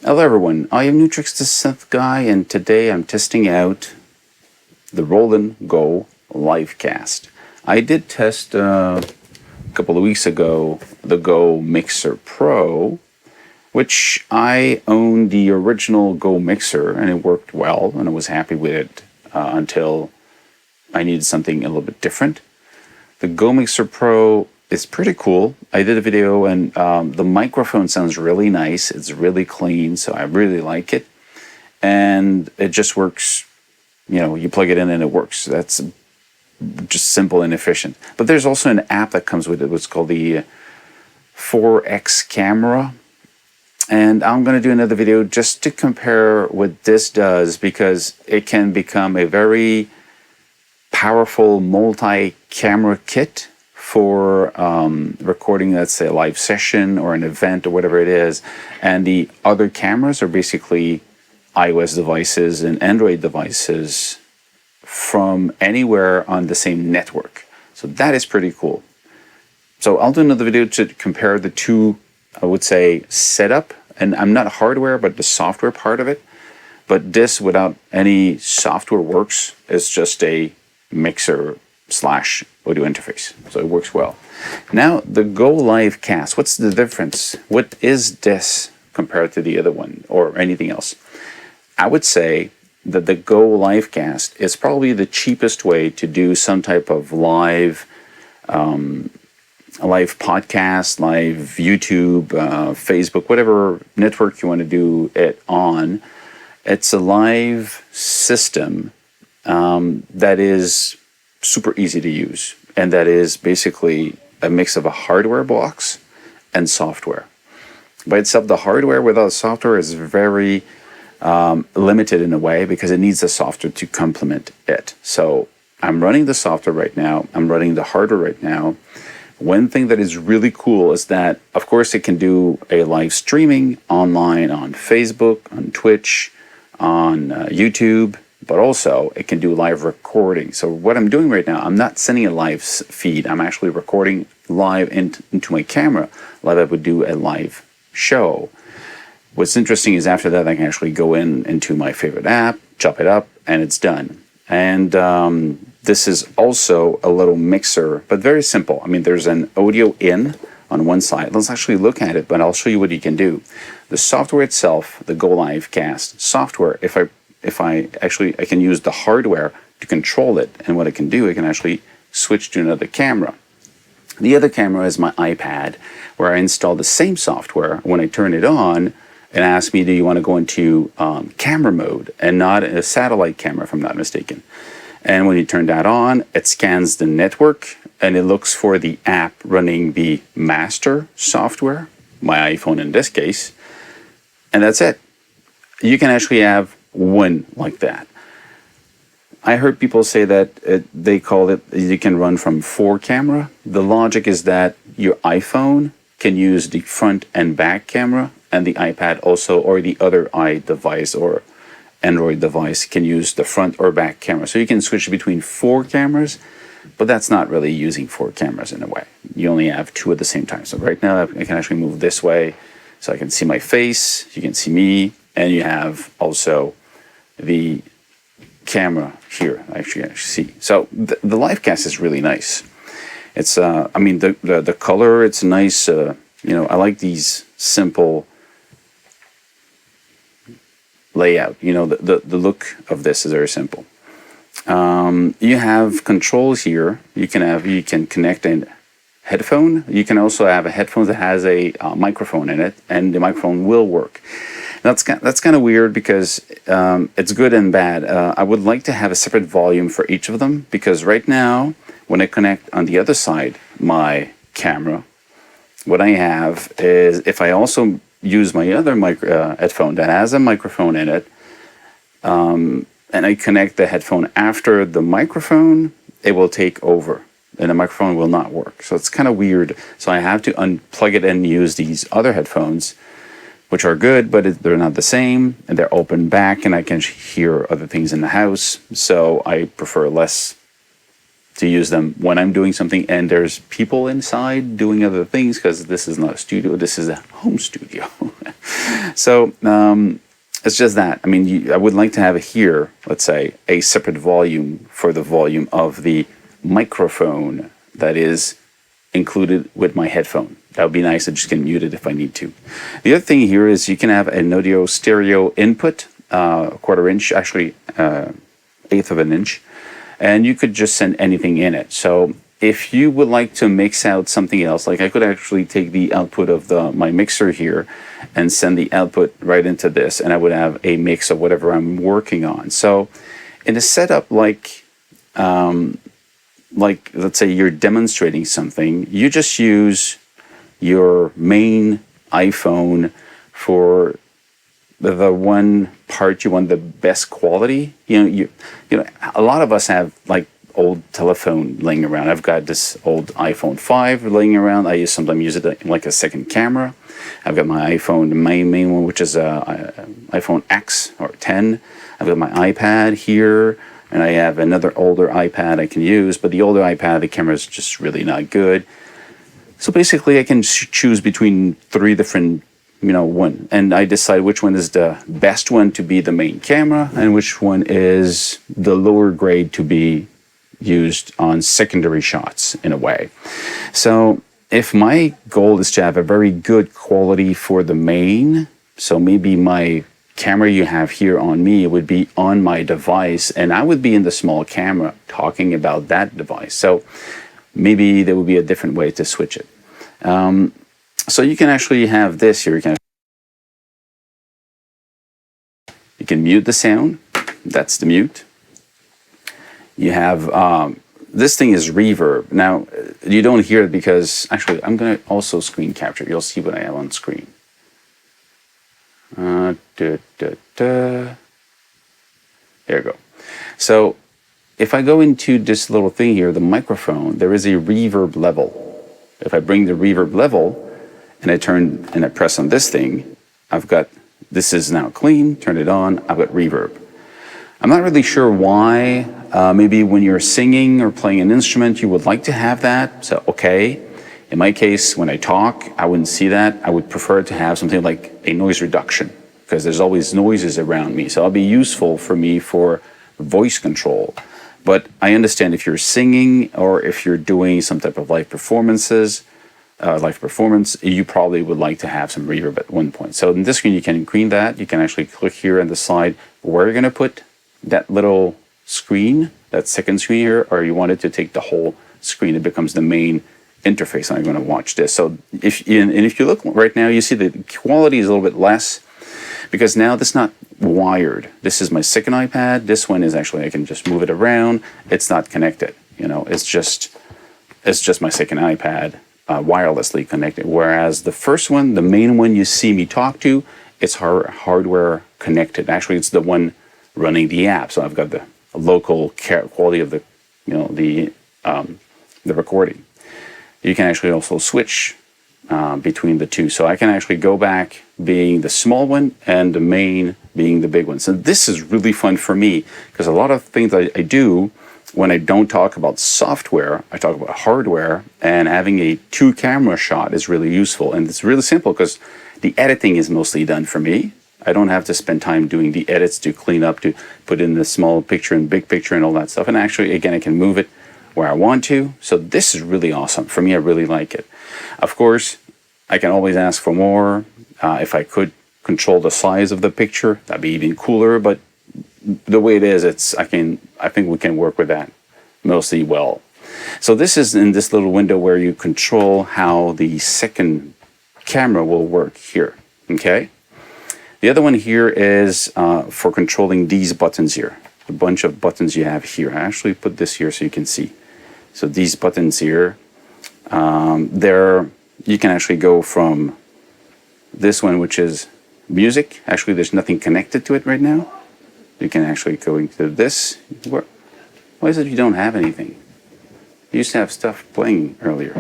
Hello everyone, I am Nu-Trix the Synth Guy, and today I'm testing out the Roland Go Livecast. I did test a couple of weeks ago the Go Mixer Pro, which I own the original Go Mixer, and it worked well, and I was happy with it until I needed something a little bit different. The Go Mixer Pro is pretty cool. I did a video, and the microphone sounds really nice. It's really clean, so I really like it. And it just works, you know, you plug it in and it works. That's just simple and efficient. But there's also an app that comes with it, what's called the 4X camera. And I'm going to do another video just to compare what this does, because it can become a very powerful multi-camera kit for recording, let's say, a live session or an event or whatever it is. And the other cameras are basically iOS devices and Android devices from anywhere on the same network. So that is pretty cool. So I'll do another video to compare the two, I would say, setup. And I'm not hardware, but the software part of it. But this, without any software, works. It's just a mixer / audio interface, so it works well. Now the Go Livecast, what's the difference? What is this compared to the other one or anything else? I would say that the Go Livecast is probably the cheapest way to do some type of live podcast, live YouTube, Facebook, whatever network you want to do it on. It's a live system that is super easy to use, and that is basically a mix of a hardware box and software. By itself, the hardware without software is very limited in a way, because it needs the software to complement it. So I'm running the software right now, I'm running the hardware right now. One thing that is really cool is that, of course, it can do a live streaming online on Facebook, on Twitch, on YouTube, but also it can do live recording. So what I'm doing right now, I'm not sending a live feed. I'm actually recording live into my camera, like I would do a live show. What's interesting is after that, I can actually go into my favorite app, chop it up, and it's done. And this is also a little mixer, but very simple. I mean, there's an audio in on one side. Let's actually look at it, but I'll show you what you can do. The software itself, the Go Livecast software, I can use the hardware to control it, and what I can do, I can actually switch to another camera. The other camera is my iPad, where I install the same software. When I turn it on, it asks me, do you want to go into camera mode, and not a satellite camera, if I'm not mistaken. And when you turn that on, it scans the network, and it looks for the app running the master software, my iPhone in this case, and that's it. You can actually have one like that. I heard people say that they call it, you can run from 4 camera. The logic is that your iPhone can use the front and back camera, and the iPad also, or the other device or Android device, can use the front or back camera. So you can switch between 4 cameras, but that's not really using 4 cameras in a way. You only have 2 at the same time. So right now I can actually move this way, so I can see my face, you can see me, and you have also the camera here. I actually see. So the Livecast is really nice. It's I mean, the color, it's nice. You know, I like these simple layout. You know, the look of this is very simple. You have controls here. You can connect a headphone. You can also have a headphone that has a microphone in it, and the microphone will work. That's kind of weird, because it's good and bad. I would like to have a separate volume for each of them, because right now, when I connect on the other side my camera, what I have is, if I also use my other headphone that has a microphone in it, and I connect the headphone after the microphone, it will take over, and the microphone will not work. So it's kind of weird. So I have to unplug it and use these other headphones, which are good, but they're not the same, and they're open back, and I can hear other things in the house. So I prefer less to use them when I'm doing something and there's people inside doing other things, because this is not a studio, this is a home studio. So it's just that. I mean, I would like to have here, let's say, a separate volume for the volume of the microphone that is included with my headphone. That would be nice. I just can mute it if I need to. The other thing here is you can have an audio stereo input, a 1/4 inch, actually 1/8 of an inch, and you could just send anything in it. So if you would like to mix out something else, like I could actually take the output of my mixer here and send the output right into this, and I would have a mix of whatever I'm working on. So in a setup like let's say you're demonstrating something, you just use your main iPhone for the one part you want the best quality. You know, a lot of us have like old telephone laying around. I've got this old iPhone 5 laying around. I sometimes use it like a second camera. I've got my iPhone, the main one, which is iPhone X or 10. I've got my iPad here, and I have another older iPad I can use, but the older iPad, the camera is just really not good. So basically I can choose between 3 different, one, and I decide which one is the best one to be the main camera and which one is the lower grade to be used on secondary shots in a way. So if my goal is to have a very good quality for the main, so maybe my camera you have here on me would be on my device and I would be in the small camera talking about that device. So maybe there would be a different way to switch it. So you can actually have this here. You can mute the sound. That's the mute. You have this thing is reverb. Now you don't hear it because actually I'm going to also screen capture. You'll see what I have on screen. There you go. So if I go into this little thing here, the microphone, there is a reverb level. If I bring the reverb level and I press on this thing, I've got, this is now clean, turn it on, I've got reverb. I'm not really sure why. Maybe when you're singing or playing an instrument, you would like to have that. So, okay. In my case, when I talk, I wouldn't see that. I would prefer to have something like a noise reduction because there's always noises around me. So it'll be useful for me for voice control. But I understand if you're singing or if you're doing some type of live performance, you probably would like to have some reverb at one point. So in this screen, you can green that. You can actually click here and decide where you're going to put that little screen, that second screen here, or you want it to take the whole screen. It becomes the main interface, and I'm going to watch this. So if you look right now, you see the quality is a little bit less because now this is not wired. This is my second iPad. This one is actually, I can just move it around. It's not connected. It's just my second iPad wirelessly connected. Whereas the first one, the main one you see me talk to, it's hardware connected. Actually, it's the one running the app. So I've got the local quality of the recording. You can actually also switch between the two. So I can actually go back being the small one and the main being the big one. So this is really fun for me because a lot of things I do when I don't talk about software, I talk about hardware, and having a 2-camera shot is really useful. And it's really simple because the editing is mostly done for me. I don't have to spend time doing the edits to clean up, to put in the small picture and big picture and all that stuff. And actually, again, I can move it where I want to. So this is really awesome. For me, I really like it. Of course, I can always ask for more. If I could control the size of the picture, that'd be even cooler. But the way it is, I think we can work with that mostly well. So this is in this little window where you control how the second camera will work here. Okay. The other one here is for controlling these buttons here. A bunch of buttons you have here. I actually put this here so you can see. So these buttons here, you can actually go from this one, which is music. Actually, there's nothing connected to it right now. You can actually go into this. Why is it you don't have anything? You used to have stuff playing earlier.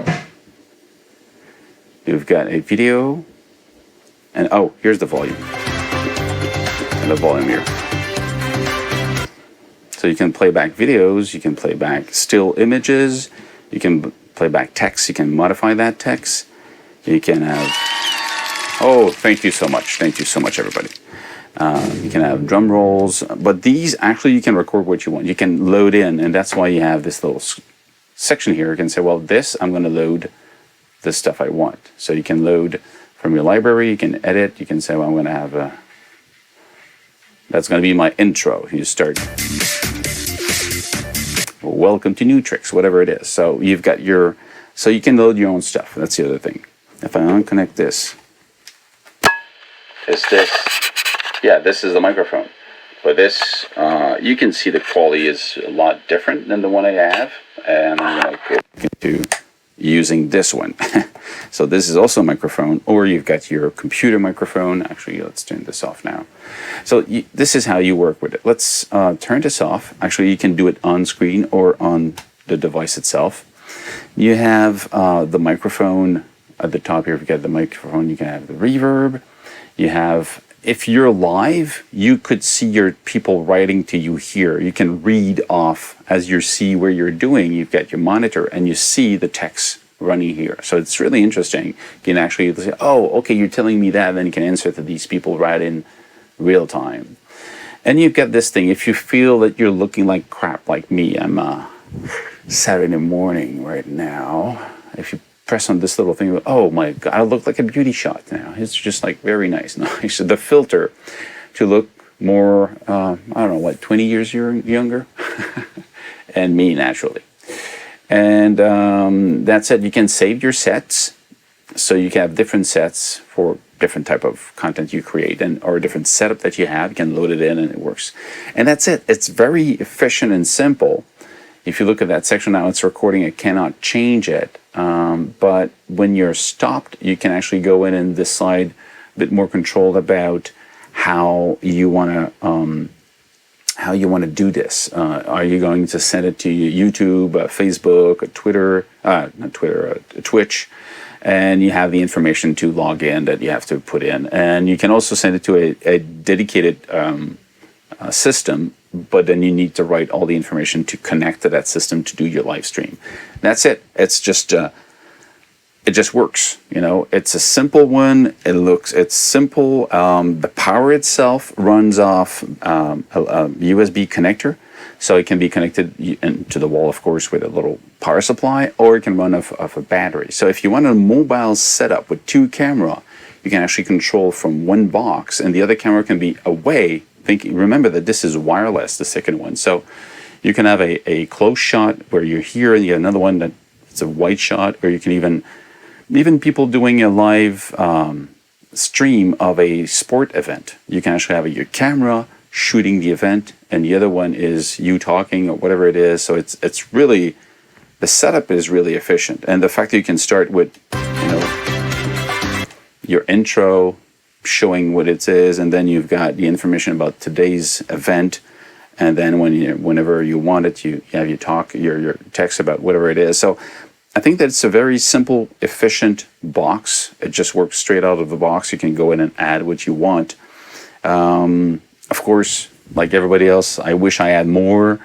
You've got a video, and oh, here's the volume. And the volume here. So you can play back videos, you can play back still images, you can play back text, you can modify that text. You can have Oh, thank you so much. Thank you so much, everybody. You can have drum rolls, but these actually you can record what you want. You can load in, and that's why you have this little section here. You can say, well, this I'm going to load the stuff I want. So you can load from your library. You can edit. You can say, well, I'm going to have a. That's going to be my intro. You start. Welcome to Nu-Trix, whatever it is. So you've got your. So you can load your own stuff. That's the other thing. If I unconnect this. Is this. Yeah, this is the microphone. But this, you can see the quality is a lot different than the one I have. And I'm going to go into using this one. So this is also a microphone, or you've got your computer microphone. Actually, let's turn this off now. So this is how you work with it. Let's turn this off. Actually, you can do it on screen or on the device itself. You have the microphone at the top here. If you get the microphone, you can have the reverb. You have, if you're live, you could see your people writing to you here. You can read off as you see where you're doing. You've got your monitor and you see the text running here. So it's really interesting. You can actually say, oh, okay, you're telling me that. Then you can answer to these people right in real time. And you've got this thing. If you feel that you're looking like crap like me, I'm Saturday morning right now. If you press on this little thing, oh my God, I look like a beauty shot now. It's just like very nice. Nice. The filter to look more, I don't know, what, 20 years younger? And me, naturally. And that said, you can save your sets. So you can have different sets for different type of content you create, and or a different setup that you have. You can load it in and it works. And that's it. It's very efficient and simple. If you look at that section now, it's recording. It cannot change it. But when you're stopped, you can actually go in and decide a bit more control about how you want to do this. Are you going to send it to YouTube, Facebook, Twitter, not Twitter, Twitch, and you have the information to log in that you have to put in, and you can also send it to a dedicated system. But then you need to write all the information to connect to that system to do your live stream. That's it. It's just it just works. You know, it's a simple one. It's simple. The power itself runs off a USB connector, so it can be connected to the wall, of course, with a little power supply, or it can run off a battery. So if you want a mobile setup with two cameras, you can actually control from one box, and the other camera can be away. Remember that this is wireless, the second one. So you can have a close shot where you're here, and you have another one that it's a wide shot, or you can even people doing a live stream of a sport event. You can actually have your camera shooting the event, and the other one is you talking or whatever it is. So it's really, the setup is really efficient, and the fact that you can start with your intro, showing what it is, and then you've got the information about today's event, and then whenever you want it, you have your text about whatever it is. So I think that it's a very simple, efficient box. It just works straight out of the box. You can go in and add what you want. Of course, like everybody else, I wish I had more.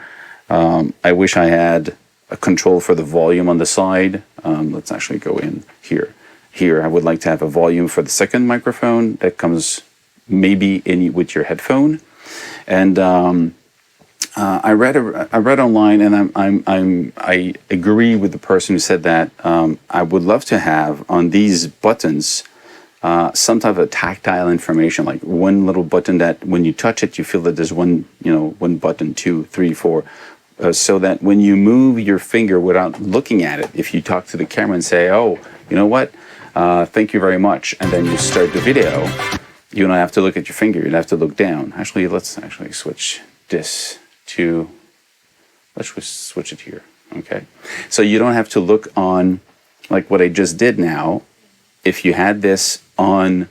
I wish I had a control for the volume on the side. Let's actually go in here. Here, I would like to have a volume for the second microphone that comes maybe in with your headphone. And I read online, and I agree with the person who said that I would love to have on these buttons some type of tactile information, like one little button that when you touch it, you feel that there's one button, 2, 3, 4. So that when you move your finger without looking at it, if you talk to the camera and say, oh, you know what? Thank you very much. And then you start the video. You don't have to look at your finger. You have to look down. Actually, let's actually switch this to, let's switch it here. Okay. So you don't have to look on, like what I just did now. If you had this on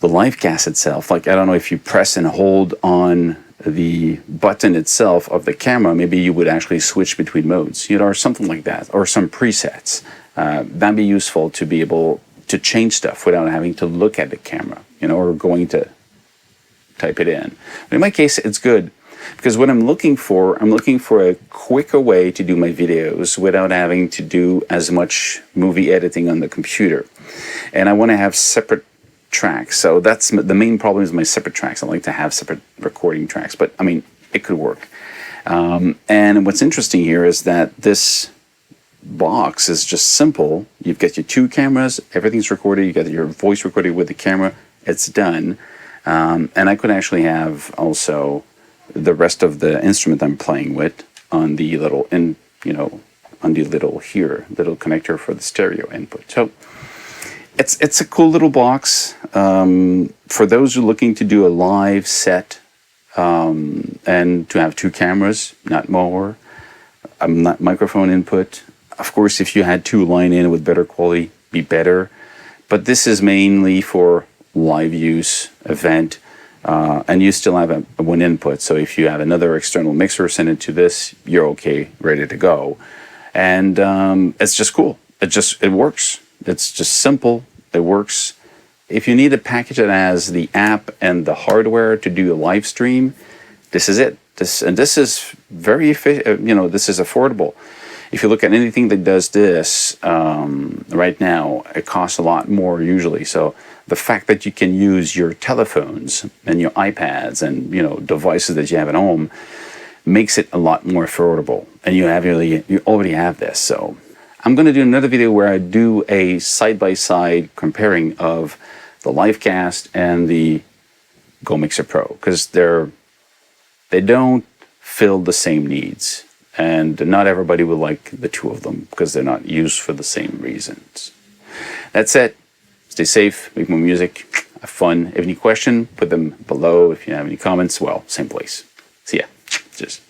the Livecast itself, like, I don't know, if you press and hold on the button itself of the camera, maybe you would actually switch between modes, or something like that, or some presets. That'd be useful to be able to change stuff without having to look at the camera, or going to type it in. But in my case, it's good. Because what I'm looking for a quicker way to do my videos without having to do as much movie editing on the computer. And I want to have separate tracks. So that's the main problem, is my separate tracks. I like to have separate recording tracks, but I mean, it could work. And what's interesting here is that this box is just simple. You've got your two cameras, everything's recorded, you got your voice recorded with the camera, it's done. And I could actually have also the rest of the instrument I'm playing with on the little on the little connector for the stereo input. So it's a cool little box for those who are looking to do a live set and to have two cameras, not more. Not microphone input. Of course, if you had two line in with better quality, be better. But this is mainly for live use, event, and you still have one input. So if you have another external mixer, send it to this, you're okay, ready to go. And it's just cool. It works. It's just simple. It works. If you need a package that has the app and the hardware to do a live stream, this is it. This is very efficient. This is affordable. If you look at anything that does this right now, it costs a lot more usually. So the fact that you can use your telephones and your iPads and devices that you have at home makes it a lot more affordable. And you already have this. So I'm going to do another video where I do a side-by-side comparing of the Livecast and the Go Mixer Pro, because they don't fill the same needs. And not everybody will like the two of them because they're not used for the same reasons. That's it. Stay safe, make more music, have fun. If you have any question, put them below. If you have any comments, well, same place. See ya. Cheers.